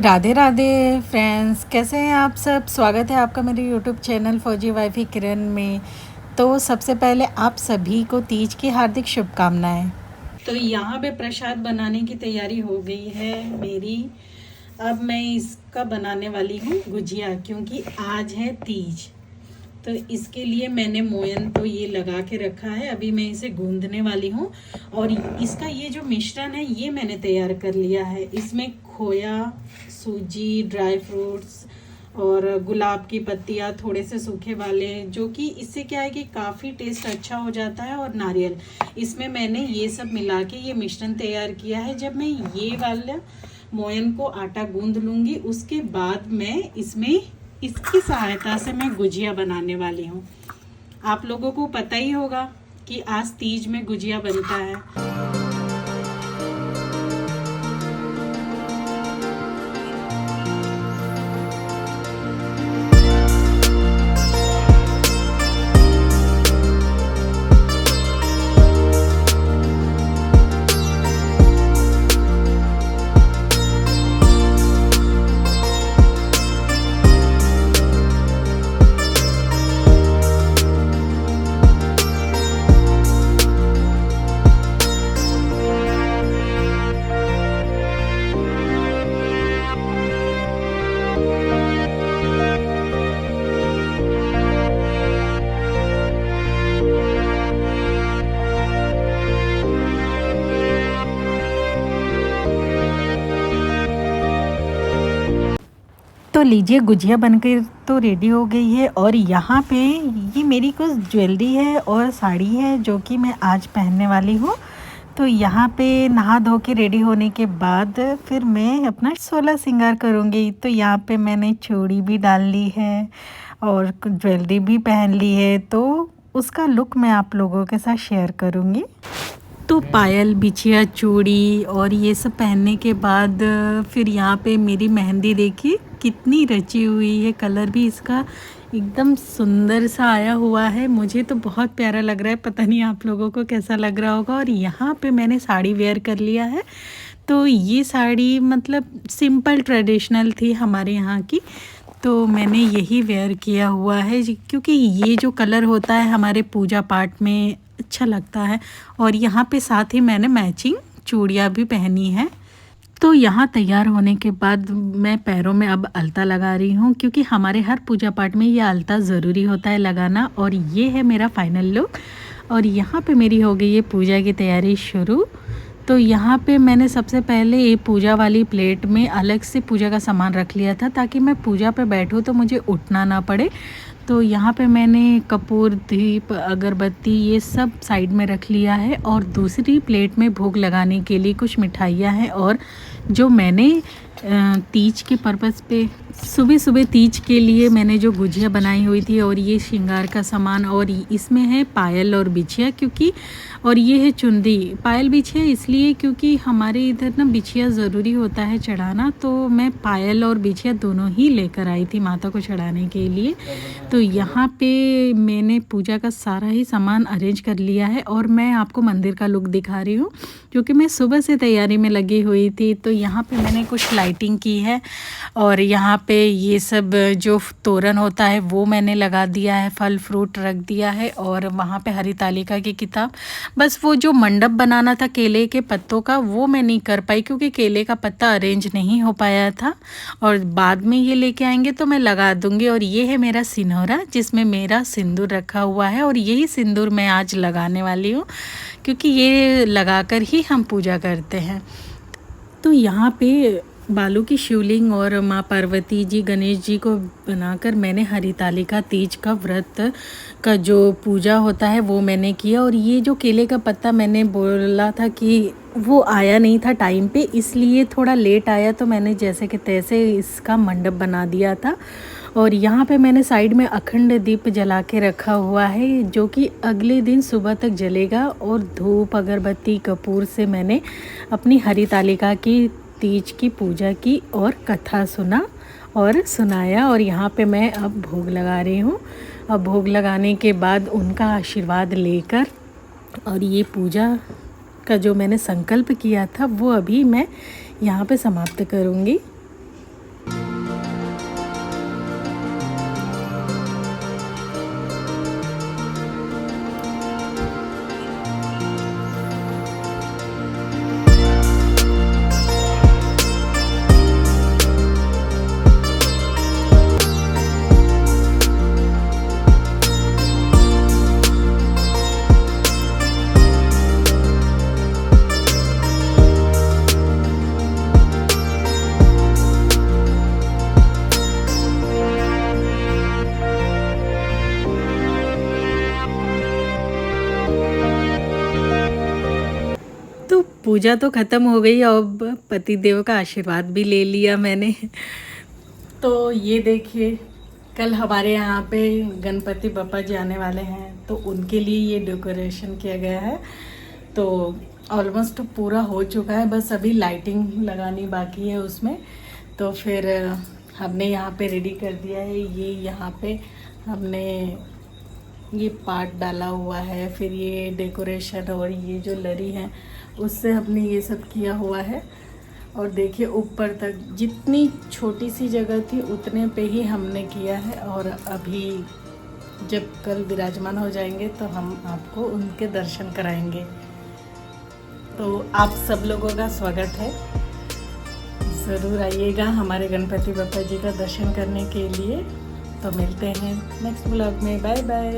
Radhe Radhe friends, कैसे हैं आप सब। स्वागत है आपका मेरे यूट्यूब चैनल फौजी वाइफी किरण में। तो सबसे पहले आप सभी को तीज की हार्दिक शुभकामनाएं। तो यहाँ पे प्रसाद बनाने की तैयारी हो गई है मेरी। अब मैं इसका बनाने वाली हूँ गुजिया, क्योंकि आज है तीज। तो इसके लिए मैंने मोयन तो ये लगा के रखा है, अभी मैं इसे गूंदने वाली हूँ। और इसका ये जो मिश्रण है ये मैंने तैयार कर लिया है। इसमें खोया, सूजी, ड्राई फ्रूट्स और गुलाब की पत्तियाँ, थोड़े से सूखे वाले, जो कि इससे क्या है कि काफ़ी टेस्ट अच्छा हो जाता है। और नारियल, इसमें मैंने ये सब मिला के ये मिश्रण तैयार किया है। जब मैं ये वाला मोयन को आटा गूंद लूँगी, उसके बाद मैं इसमें इसकी सहायता से मैं गुजिया बनाने वाली हूँ। आप लोगों को पता ही होगा कि आज तीज में गुजिया बनता है। तो लीजिए, गुजिया बनकर तो रेडी हो गई है। और यहाँ पे ये मेरी कुछ ज्वेलरी है और साड़ी है जो कि मैं आज पहनने वाली हूँ। तो यहाँ पे नहा धो के रेडी होने के बाद फिर मैं अपना 16 श्रृंगार करूँगी। तो यहाँ पे मैंने चूड़ी भी डाल ली है और ज्वेलरी भी पहन ली है, तो उसका लुक मैं आप लोगों के साथ शेयर करूँगी। तो पायल, बिछिया, चूड़ी और ये सब पहनने के बाद फिर यहाँ पे मेरी मेहंदी देखिए कितनी रची हुई है। कलर भी इसका एकदम सुंदर सा आया हुआ है। मुझे तो बहुत प्यारा लग रहा है, पता नहीं आप लोगों को कैसा लग रहा होगा। और यहाँ पे मैंने साड़ी वेयर कर लिया है। तो ये साड़ी मतलब सिंपल ट्रेडिशनल थी हमारे यहाँ की, तो मैंने यही वेयर किया हुआ है क्योंकि ये जो कलर होता है हमारे पूजा पाठ में अच्छा लगता है। और यहाँ पे साथ ही मैंने मैचिंग चूड़ियाँ भी पहनी है। तो यहाँ तैयार होने के बाद मैं पैरों में अब अलता लगा रही हूँ, क्योंकि हमारे हर पूजा पाठ में ये अलता ज़रूरी होता है लगाना। और ये है मेरा फाइनल लुक। और यहाँ पे मेरी हो गई है पूजा की तैयारी शुरू। तो यहाँ पे मैंने सबसे पहले ये पूजा वाली प्लेट में अलग से पूजा का सामान रख लिया था, ताकि मैं पूजा पे बैठूँ तो मुझे उठना ना पड़े। तो यहाँ पे मैंने कपूर, दीप, अगरबत्ती ये सब साइड में रख लिया है। और दूसरी प्लेट में भोग लगाने के लिए कुछ मिठाइयाँ हैं। और जो मैंने तीज के पर्पज़ पे सुबह सुबह तीज के लिए मैंने जो गुजिया बनाई हुई थी, और ये श्रृंगार का सामान, और इसमें है पायल और बिछिया, क्योंकि और ये है चुनरी। पायल बिछिया इसलिए क्योंकि हमारे इधर ना बिछिया ज़रूरी होता है चढ़ाना, तो मैं पायल और बिछिया दोनों ही लेकर आई थी माता को चढ़ाने के लिए। तो यहाँ पे मैंने पूजा का सारा ही सामान अरेंज कर लिया है। और मैं आपको मंदिर का लुक दिखा रही हूँ, क्योंकि मैं सुबह से तैयारी में लगी हुई थी। तो यहाँ पे मैंने कुछ लाइटिंग की है, और यहाँ पे ये सब जो तोरण होता है वो मैंने लगा दिया है, फल फ्रूट रख दिया है। और वहाँ पे हरितालिका की किताब, बस वो जो मंडप बनाना था केले के पत्तों का वो मैं नहीं कर पाई, क्योंकि केले का पत्ता अरेंज नहीं हो पाया था। और बाद में ये लेके आएंगे तो मैं लगा दूँगी। और ये है मेरा सिनोरा, जिसमें मेरा सिंदूर रखा हुआ है। और यही सिंदूर मैं आज लगाने वाली हूँ, क्योंकि ये लगाकर ही हम पूजा करते हैं। तो यहाँ पे बालू की शिवलिंग और माँ पार्वती जी, गणेश जी को बनाकर मैंने हरितालिका तीज का व्रत का जो पूजा होता है वो मैंने किया। और ये जो केले का पत्ता मैंने बोला था कि वो आया नहीं था टाइम पे, इसलिए थोड़ा लेट आया, तो मैंने जैसे कि तैसे इसका मंडप बना दिया था। और यहाँ पे मैंने साइड में अखंड दीप जला के रखा हुआ है, जो कि अगले दिन सुबह तक जलेगा। और धूप, अगरबत्ती, कपूर से मैंने अपनी हरितालिका की तीज की पूजा की और कथा सुना और सुनाया। और यहाँ पे मैं अब भोग लगा रही हूँ। अब भोग लगाने के बाद उनका आशीर्वाद लेकर, और ये पूजा का जो मैंने संकल्प किया था वो अभी मैं यहाँ पे समाप्त करूँगी। पूजा तो ख़त्म हो गई, अब पति देव का आशीर्वाद भी ले लिया मैंने। तो ये देखिए, कल हमारे यहाँ पे गणपति बप्पा जी आने वाले हैं, तो उनके लिए ये डेकोरेशन किया गया है। तो ऑलमोस्ट पूरा हो चुका है, बस अभी लाइटिंग लगानी बाकी है उसमें। तो फिर हमने यहाँ पे रेडी कर दिया है। ये यहाँ पे हमने ये पार्ट डाला हुआ है, फिर ये डेकोरेशन और ये जो लरी है उससे हमने ये सब किया हुआ है। और देखिए ऊपर तक जितनी छोटी सी जगह थी उतने पे ही हमने किया है। और अभी जब कल विराजमान हो जाएंगे तो हम आपको उनके दर्शन कराएंगे। तो आप सब लोगों का स्वागत है, ज़रूर आइएगा हमारे गणपति बप्पा जी का दर्शन करने के लिए। तो मिलते हैं नेक्स्ट ब्लॉग में, बाय बाय।